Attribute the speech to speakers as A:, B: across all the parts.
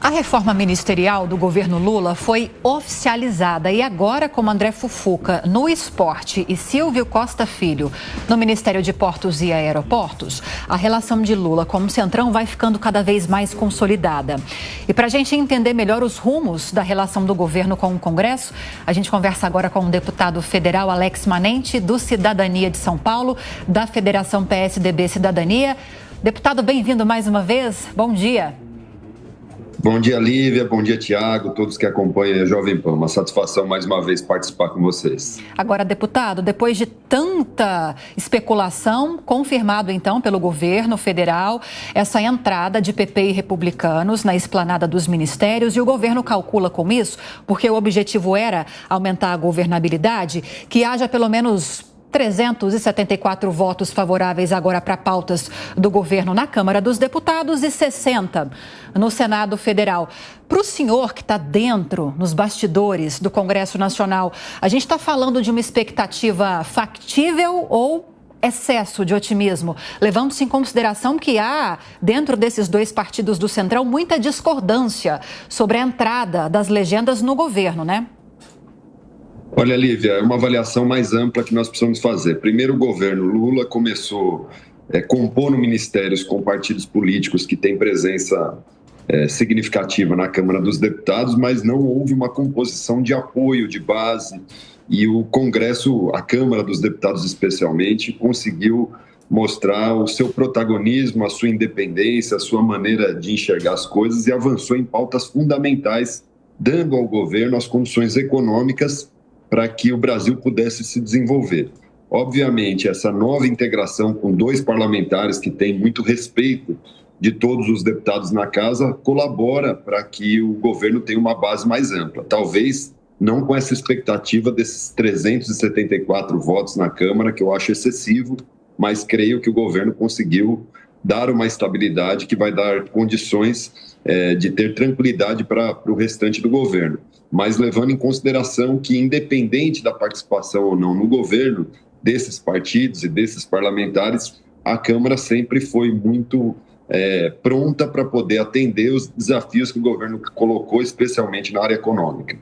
A: A reforma ministerial do governo Lula foi oficializada e agora, como André Fufuca no Esporte e Silvio Costa Filho no Ministério de Portos e Aeroportos, a relação de Lula com o Centrão vai ficando cada vez mais consolidada. E para a gente entender melhor os rumos da relação do governo com o Congresso, a gente conversa agora com o deputado federal Alex Manente, do Cidadania de São Paulo, da Federação PSDB Cidadania. Deputado, bem-vindo mais uma vez. Bom dia.
B: Bom dia, Lívia. Bom dia, Tiago. Todos que acompanham a Jovem Pan. Uma satisfação, mais uma vez, participar com vocês.
A: Agora, deputado, depois de tanta especulação, confirmado, então, pelo governo federal, essa entrada de PP e republicanos na esplanada dos ministérios, e o governo calcula com isso, porque o objetivo era aumentar a governabilidade, que haja pelo menos 374 votos favoráveis agora para pautas do governo na Câmara dos Deputados e 60 no Senado Federal. Para o senhor que está dentro, nos bastidores do Congresso Nacional, a gente está falando de uma expectativa factível ou excesso de otimismo, levando-se em consideração que há, dentro desses dois partidos do Centrão, muita discordância sobre a entrada das legendas no governo, né?
B: Olha, Lívia, é uma avaliação mais ampla que nós precisamos fazer. Primeiro, o governo Lula começou compondo ministérios com partidos políticos que têm presença significativa na Câmara dos Deputados, mas não houve uma composição de apoio, de base. E o Congresso, a Câmara dos Deputados especialmente, conseguiu mostrar o seu protagonismo, a sua independência, a sua maneira de enxergar as coisas e avançou em pautas fundamentais, dando ao governo as condições econômicas para que o Brasil pudesse se desenvolver. Obviamente, essa nova integração com dois parlamentares que têm muito respeito de todos os deputados na casa colabora para que o governo tenha uma base mais ampla. Talvez não com essa expectativa desses 374 votos na Câmara, que eu acho excessivo, mas creio que o governo conseguiu dar uma estabilidade que vai dar condições de ter tranquilidade para o restante do governo. Mas levando em consideração que, independente da participação ou não no governo desses partidos e desses parlamentares, a Câmara sempre foi muito pronta para poder atender os desafios que o governo colocou, especialmente na área econômica.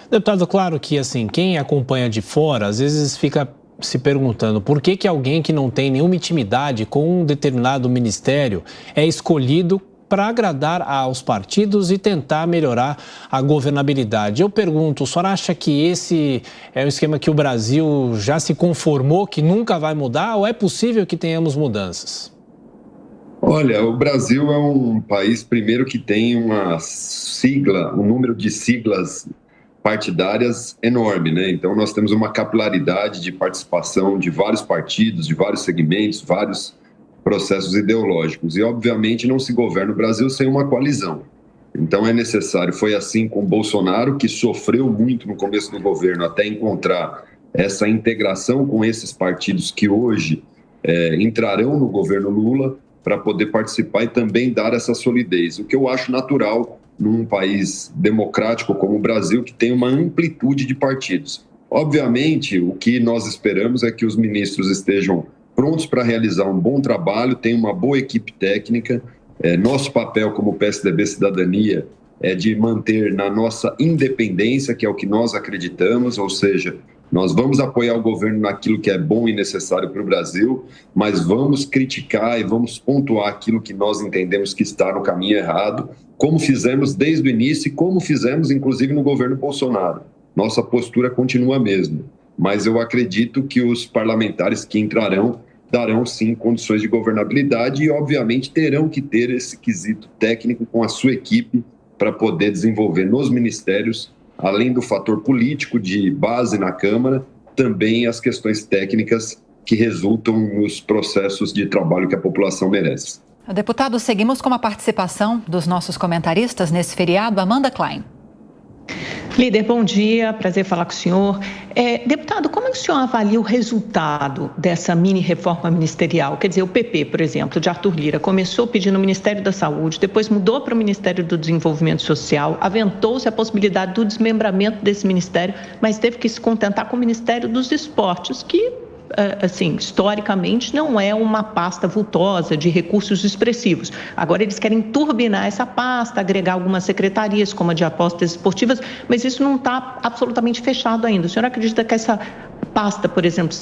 C: Deputado, claro que assim, quem acompanha de fora, às vezes fica se perguntando por que alguém que não tem nenhuma intimidade com um determinado ministério é escolhido para agradar aos partidos e tentar melhorar a governabilidade. Eu pergunto, o senhor acha que esse é um esquema que o Brasil já se conformou, que nunca vai mudar, ou é possível que tenhamos mudanças?
B: Olha, o Brasil é um país, primeiro, que tem uma sigla, um número de siglas partidárias enorme, né? Então, nós temos uma capilaridade de participação de vários partidos, de vários segmentos, vários processos ideológicos. E, obviamente, não se governa o Brasil sem uma coalizão. Então, é necessário. Foi assim com Bolsonaro, que sofreu muito no começo do governo até encontrar essa integração com esses partidos que hoje entrarão no governo Lula para poder participar e também dar essa solidez. O que eu acho natural num país democrático como o Brasil, que tem uma amplitude de partidos. Obviamente, o que nós esperamos é que os ministros estejam prontos para realizar um bom trabalho, tenham uma boa equipe técnica. Nosso papel como PSDB Cidadania é de manter na nossa independência, que é o que nós acreditamos, ou seja, nós vamos apoiar o governo naquilo que é bom e necessário para o Brasil, mas vamos criticar e vamos pontuar aquilo que nós entendemos que está no caminho errado, como fizemos desde o início e como fizemos, inclusive, no governo Bolsonaro. Nossa postura continua a mesma, mas eu acredito que os parlamentares que entrarão darão, sim, condições de governabilidade e, obviamente, terão que ter esse quesito técnico com a sua equipe para poder desenvolver nos ministérios, além do fator político de base na Câmara, também as questões técnicas que resultam nos processos de trabalho que a população merece.
A: Deputado, seguimos com a participação dos nossos comentaristas nesse feriado. Amanda Klein.
D: Líder, bom dia, prazer falar com o senhor. Deputado, como é que o senhor avalia o resultado dessa mini-reforma ministerial? Quer dizer, o PP, por exemplo, de Arthur Lira, começou pedindo o Ministério da Saúde, depois mudou para o Ministério do Desenvolvimento Social, aventou-se a possibilidade do desmembramento desse ministério, mas teve que se contentar com o Ministério dos Esportes, que assim, historicamente, não é uma pasta vultosa de recursos expressivos. Agora, eles querem turbinar essa pasta, agregar algumas secretarias, como a de apostas esportivas, mas isso não está absolutamente fechado ainda. O senhor acredita que essa pasta, por exemplo,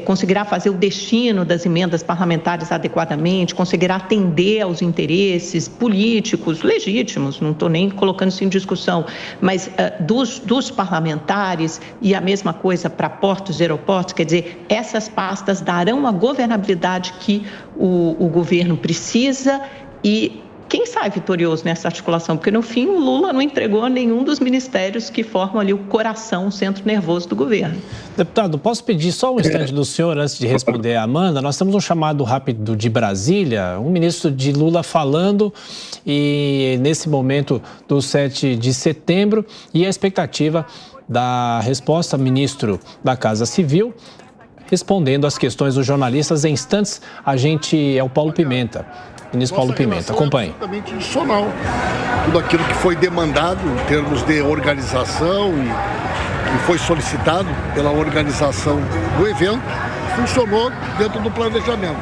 D: conseguirá fazer o destino das emendas parlamentares adequadamente, conseguirá atender aos interesses políticos legítimos, não estou nem colocando isso em discussão, mas dos parlamentares, e a mesma coisa para portos e aeroportos, quer dizer, essas pastas darão a governabilidade que o governo precisa e quem sai vitorioso nessa articulação? Porque, no fim, o Lula não entregou nenhum dos ministérios que formam ali o coração, o centro nervoso do governo.
C: Deputado, posso pedir só um instante do senhor antes de responder a Amanda? Nós temos um chamado rápido de Brasília, um ministro de Lula falando e nesse momento do 7 de setembro e a expectativa da resposta, ministro da Casa Civil, respondendo às questões dos jornalistas. Em instantes, é o Paulo Pimenta. Ministro Paulo Pimenta, acompanhe.
E: É absolutamente adicional. Tudo aquilo que foi demandado em termos de organização e que foi solicitado pela organização do evento, funcionou dentro do planejamento.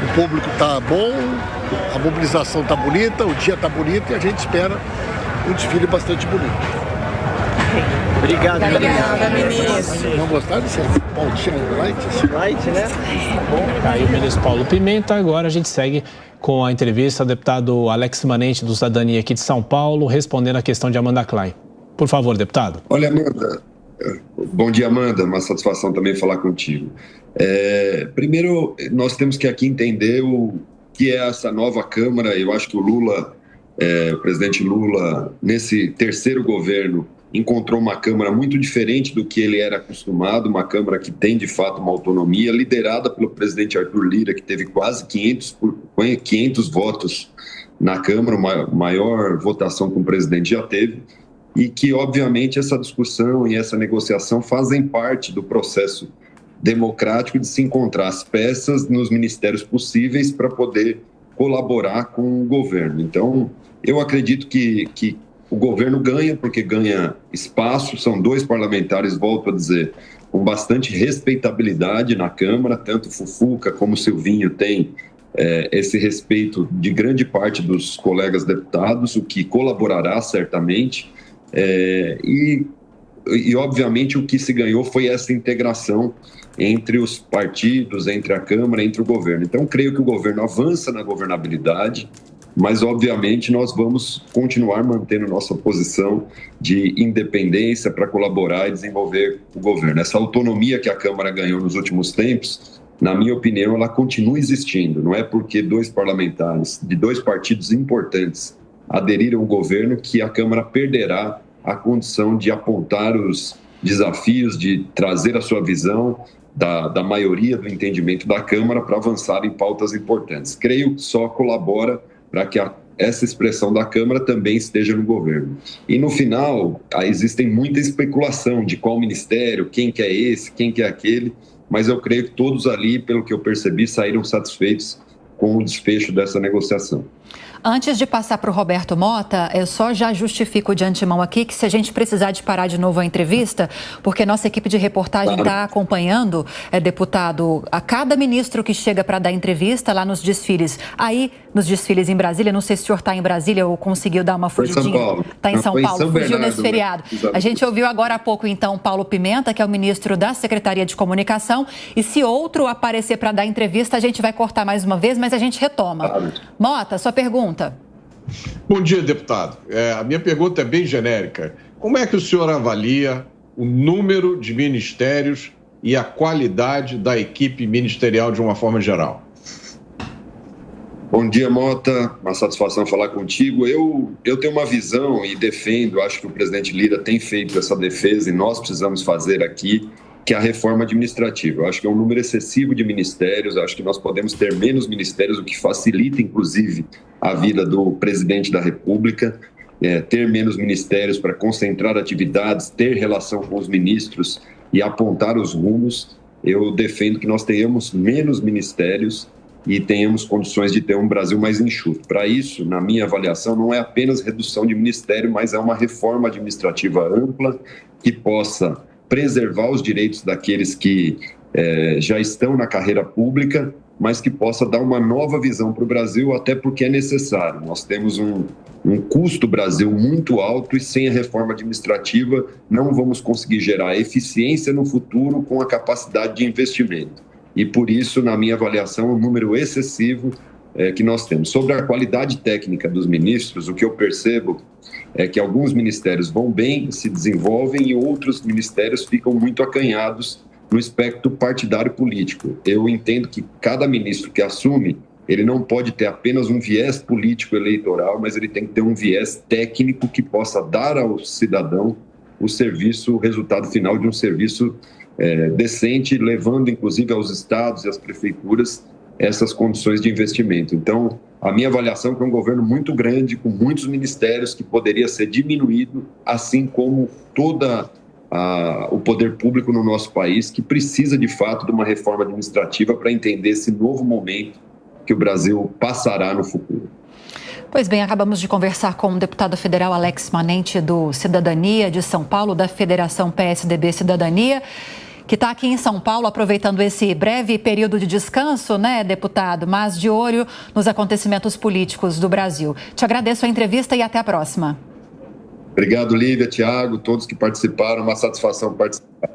E: O público está bom, a mobilização está bonita, o dia está bonito e a gente espera um desfile bastante bonito.
F: Obrigada, ministro.
E: Não gostaram desse pontinho light?
F: Light, né?
C: Bom, aí o ministro Paulo Pimenta. Agora a gente segue com a entrevista ao deputado Alex Manente, do Cidadania aqui de São Paulo, respondendo a questão de Amanda Klein. Por favor, deputado.
B: Olha, Amanda. Bom dia, Amanda. Uma satisfação também falar contigo. Primeiro, nós temos que aqui entender o que é essa nova Câmara. Eu acho que o presidente Lula, nesse terceiro governo, encontrou uma Câmara muito diferente do que ele era acostumado, uma Câmara que tem, de fato, uma autonomia, liderada pelo presidente Arthur Lira, que teve quase 500 votos na Câmara, a maior votação que o presidente já teve, e que, obviamente, essa discussão e essa negociação fazem parte do processo democrático de se encontrar as peças nos ministérios possíveis para poder colaborar com o governo. Então, eu acredito que o governo ganha, porque ganha espaço, são 2 parlamentares, volto a dizer, com bastante respeitabilidade na Câmara, tanto Fufuca como Silvinho tem esse respeito de grande parte dos colegas deputados, o que colaborará certamente, e obviamente o que se ganhou foi essa integração entre os partidos, entre a Câmara, entre o governo. Então, creio que o governo avança na governabilidade, mas, obviamente, nós vamos continuar mantendo nossa posição de independência para colaborar e desenvolver o governo. Essa autonomia que a Câmara ganhou nos últimos tempos, na minha opinião, ela continua existindo. Não é porque 2 parlamentares de 2 partidos importantes aderiram ao governo que a Câmara perderá a condição de apontar os desafios, de trazer a sua visão da maioria do entendimento da Câmara para avançar em pautas importantes. Creio que só colabora para que essa expressão da Câmara também esteja no governo. E no final, existem muita especulação de qual ministério, quem que é esse, quem que é aquele, mas eu creio que todos ali, pelo que eu percebi, saíram satisfeitos com o desfecho dessa negociação.
A: Antes de passar para o Roberto Mota, eu só já justifico de antemão aqui que se a gente precisar de parar de novo a entrevista, porque nossa equipe de reportagem está acompanhando, deputado, a cada ministro que chega para dar entrevista lá nos desfiles. Aí, nos desfiles em Brasília, não sei se o senhor está em Brasília ou conseguiu dar uma fugidinha. Está em São Paulo, fugiu nesse feriado. A gente ouviu agora há pouco, então, Paulo Pimenta, que é o ministro da Secretaria de Comunicação, e se outro aparecer para dar entrevista, a gente vai cortar mais uma vez, mas a gente retoma. Mota, sua pergunta.
G: Bom dia, deputado. A minha pergunta é bem genérica. Como é que o senhor avalia o número de ministérios e a qualidade da equipe ministerial de uma forma geral?
B: Bom dia, Mota. Uma satisfação falar contigo. Eu tenho uma visão e defendo, acho que o presidente Lira tem feito essa defesa e nós precisamos fazer aqui, que é a reforma administrativa. Eu acho que é um número excessivo de ministérios, eu acho que nós podemos ter menos ministérios, o que facilita, inclusive, a vida do presidente da República, ter menos ministérios para concentrar atividades, ter relação com os ministros e apontar os rumos. Eu defendo que nós tenhamos menos ministérios e tenhamos condições de ter um Brasil mais enxuto. Para isso, na minha avaliação, não é apenas redução de ministério, mas é uma reforma administrativa ampla que possa preservar os direitos daqueles que já estão na carreira pública, mas que possa dar uma nova visão para o Brasil, até porque é necessário. Nós temos um custo Brasil muito alto e sem a reforma administrativa não vamos conseguir gerar eficiência no futuro com a capacidade de investimento. E por isso, na minha avaliação, é um número excessivo que nós temos. Sobre a qualidade técnica dos ministros, o que eu percebo é que alguns ministérios vão bem, se desenvolvem e outros ministérios ficam muito acanhados no espectro partidário político. Eu entendo que cada ministro que assume, ele não pode ter apenas um viés político eleitoral, mas ele tem que ter um viés técnico que possa dar ao cidadão o resultado final de um serviço decente, levando inclusive aos estados e às prefeituras essas condições de investimento. Então, a minha avaliação é que é um governo muito grande, com muitos ministérios, que poderia ser diminuído, assim como o poder público no nosso país, que precisa de fato de uma reforma administrativa para entender esse novo momento que o Brasil passará no futuro.
A: Pois bem, acabamos de conversar com o deputado federal Alex Manente, do Cidadania de São Paulo, da Federação PSDB Cidadania, que está aqui em São Paulo, aproveitando esse breve período de descanso, né, deputado, mas de olho nos acontecimentos políticos do Brasil. Te agradeço a entrevista e até a próxima.
B: Obrigado, Lívia, Tiago, todos que participaram, uma satisfação participar.